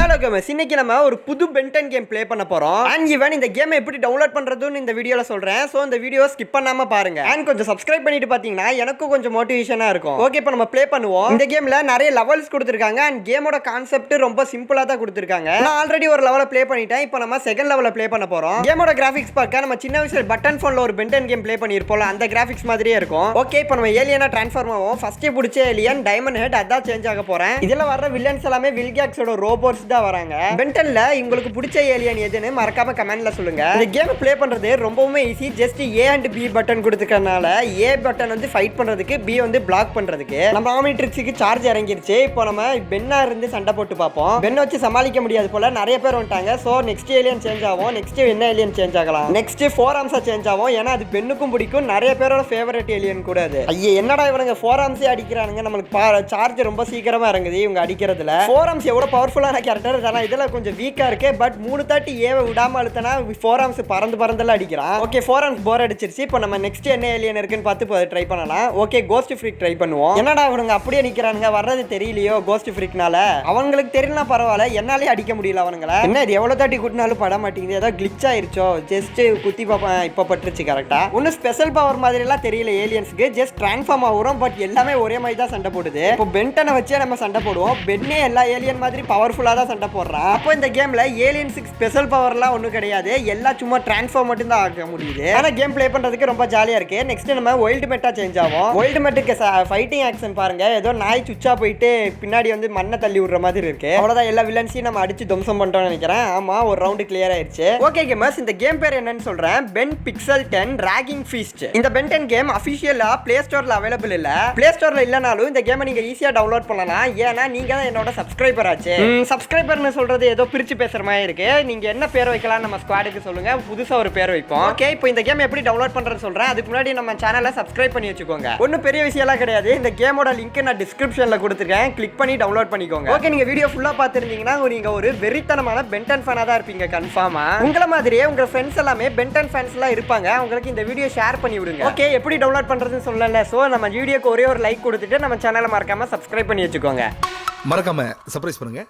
Hello gamers, இன்னைக்கு நம்ம ஒரு புது பென்டன் கேம் ப்ளே பண்ண போறோம். அண்ட் ஈவன் இந்த கேமை எப்படி டவுன்லோட் பண்றதுன்னு இந்த வீடியோல சொல்றேன். சோ இந்த வீடியோ ஸ்கிப் பண்ணாம பாருங்க. அண்ட் கொஞ்சம் சப்ஸ்கிரைப் பண்ணிட்டு பாத்தீங்கன்னா எனக்கும் கொஞ்சம் மோட்டிவேஷனா இருக்கும். ஓகே, இப்போ நம்ம ப்ளே பண்ணுவோம். இந்த கேம்ல நிறைய லெவல்ஸ் கொடுத்திருக்காங்க. அண்ட் கேமோட கான்செப்ட் ரொம்ப சிம்பிளா தான் கொடுத்திருக்காங்க. நான் ஆல்ரெடி ஒரு லெவல ப்ளே பண்ணிட்டேன். இப்போ நம்ம செகண்ட் லெவல ப்ளே பண்ண போறோம். கேமோட கிராஃபிக்ஸ் பார்க்க நம்ம சின்ன வயசுல பட்டன் போன்ல ஒரு பென்டன் கேம் ப்ளே பண்ணிருப்போம். அந்த கிராஃபிக்ஸ் மாதிரியே இருக்கும். ஓகே, இப்போ நம்ம ஏலியனா ட்ரான்ஸ்ஃபார்ம் ஆவோம். ஃபர்ஸ்ட் பிடிச்ச ஏலியன் டைமண்ட் ஹெட், அதான் சேஞ்ச் ஆக போறேன். இதுல வர்ற வில்லன்ஸ் எல்லாமே வில்கேக்ஸோட ரோபோட்ஸ் தான் வராங்க. பென்டன்ல உங்களுக்கு பிடிச்ச ஏலியன் எதுன்னு மறக்காம கமெண்ட்ல சொல்லுங்க. இந்த கேம் ப்ளே பண்றது ரொம்பவே easy. Just A and B button கொடுத்துக்கறனால ஏ பட்டன் வந்து ஃபைட் பண்றதுக்கு, பி வந்து பிளாக் பண்றதுக்கு. நம்ம ஆமிட்ரிக்ஸுக்கு சார்ஜ் இறங்கிருச்சு. இப்போ நம்ம பென்னா இருந்து சண்டை போட்டு பார்ப்போம். பென்னை வச்சு சமாளிக்க முடியாது போல, நிறைய பேர் வந்துட்டாங்க. சோ நெக்ஸ்ட் ஏலியன் சேஞ்ச் ஆகும். நெக்ஸ்ட் என்ன ஏலியன் சேஞ்ச் ஆகலாம்? நெக்ஸ்ட் 4 ஆர்ம்ஸா சேஞ்ச் ஆகும். ஏன்னா அது பென்னுக்கும் பிடிக்கும், நிறைய பேரோட ஃபேவரட் ஏலியன் கூட அது. ஐயே, என்னடா இவனுங்க 4 ஆர்ம்ஸே அடிக்கிறானுங்க. நம்மளுக்கு சார்ஜ் ரொம்ப சீக்கிரமா இறங்குது இவங்க அடிக்கிறதுல. 4 ஆர்ம்ஸ் எவ்வளவு பவர்ஃபுல்லான கேரக்டர். ஆனா இதெல்லாம் கொஞ்சம் வீக்கா இருக்கு. பட் 330 ஏவை விடாம அழுத்தனா 4 ஆர்ம்ஸ் பறந்தெல்லாம் அடிக்கிறான். ஓகே, 4 ஆர்ம்ஸ் போர் அடிச்சிருச்சு. இப்போ நம்ம நெக்ஸ்ட் என்ன ஏலியன் இருக்குன்னு பார்த்து ட்ரை பண்ணலாம். ஓகே, கோஸ்ட் ஃப்ரீக் ட்ரை பண்ணுவோம். என்னடா அவனுங்க அப்படியே நிக்கிறானுங்க, வர்றது தெரியலையோ கோஸ்ட் ஃப்ரீக்னால. அவங்களுக்கு தெரியலாம் பரவாயில்ல, என்னாலே அடிக்க முடியல அவனுங்கள. என்ன இது எவ்வளவு தாட்டி குட்டினாலும் பட மாட்டேங்குது. ஏதோ கிளிச் ஆயிருச்சோ? ஜஸ்ட் குத்தி பாப்பேன், இப்போ பட்டுருச்சு கரெக்டா. ஒன்னும் ஸ்பெஷல் பவர் மாதிரி எல்லாம் தெரியல ஏலியன்ஸ்க்கு. ஜஸ்ட் டிரான்ஸ்ஃபார்ம் ஆகுறோம். பட் எல்லாமே ஒரே மாதிரி தான் சண்டை போடுது. இப்போ பென்டனை வச்சே நம்ம சண்டை போடுவோம். பென்னே எல்லா ஏலியன் மாதிரி பவர்ஃபுல்லா தான் சண்டை போடுறான். அப்போ இந்த கேம்ல ஏலியன்ஸுக்கு ஸ்பெஷல் பவர்லாம் ஒன்றும் கிடையாது. எல்லாம் சும்மா டிரான்ஸ்ஃபார்ம் மட்டும் தான் ஆக முடியுது. ஆனால் கேம் ப்ளே பண்ணுறதுக்கு ரொம்ப ஜாலியாக இருக்கு. நெக்ஸ்ட் நம்ம வைல்டு மெட்டா சேஞ்ச் ஆகும். வைல்டு மெட்டுக்கு ஃபைட்டிங் ஆக்ஷன் பாருங்க. ஏதோ நாய் சுச்சா போயிட்டு பின்னாடி வந்து மண்ணை தள்ளி விடுற மாதிரி இருக்கு. அவ்வளோதான், எல்லா வில்லன்ஸையும் நம்ம அடிச்சு துவம்சம் பண்ணிட்டோம்னு நினைக்கிறேன். ஆமா, ஒரு ரவுண்டு கிளியர் ஆயிடுச்சு. ஓகே கேமர்ஸ், இந்த கேம் பேர் என்னன்னு சொல்றேன். Pen pixel 10 raging feast. இந்த பென்டன் கேம் அஃபிஷியலா பிளே ஸ்டோர்ல அவைலபிள் இல்ல. பிளே ஸ்டோர்ல இல்லனாலும் இந்த கேமை நீங்க ஈஸியா டவுன்லோட் பண்ணலாம். ஏன்னா நீங்க தான் என்னோட சப்ஸ்கிரைபர் ஆச்சு. சப்ஸ்கிரைபர்னு சொல்றது ஏதோ பிரிச்சு பேசுற மாதிரி இருக்கு. நீங்க என்ன பேர் வைக்கலாம் நம்ம ஸ்குவாடுக்கு சொல்லுங்க, புதுசா ஒரு பேர் வைப்போம். ஓகே, இப்போ இந்த கேம் எப்படி டவுன்லோட் பண்றேன்னு சொல்றேன். அதுக்கு முன்னாடி நம்ம சேனலை சப்ஸ்கிரைப் பண்ணி வச்சுக்கோங்க. ஒன்னும் பெரிய விஷயம்லாம் கிடையாது. இந்த கேமோட லிங்க் நான் டிஸ்கிரிப்ஷன்ல கொடுத்துருக்கேன். கிளிக் பண்ணி டவுன்லோட் பண்ணிக்கோங்க. ஓகே, நீங்க வீடியோ ஃபுல்லா பார்த்திருந்தீங்கன்னா நீங்க ஒரு வெறித்தனமான பென்டன் ஃபேனா தான் இருப்பீங்க கன்ஃபார்மா. உங்கள மாதிரியே உங்க ஃப்ரெண்ட்ஸ் எல்லாமே பென்டன் ஃபேன்ஸ் எல்லாம் இருப்பாங்க. உங்களுக்கு இந்த வீடியோ ஷேர் பண்ணி விடுங்க. ஓகே, எப்படி டவுன்லோட் பண்றதுன்னு சொல்லல. சோ நம்ம வீடியோக்கு ஒரே ஒரு லைக் கொடுத்துட்டு நம்ம சேனலை மறக்காம சப்ஸ்கிரைப் பண்ணி வச்சுக்கோங்க. மறக்காம சர்ப்ரைஸ் பண்ணுங்க.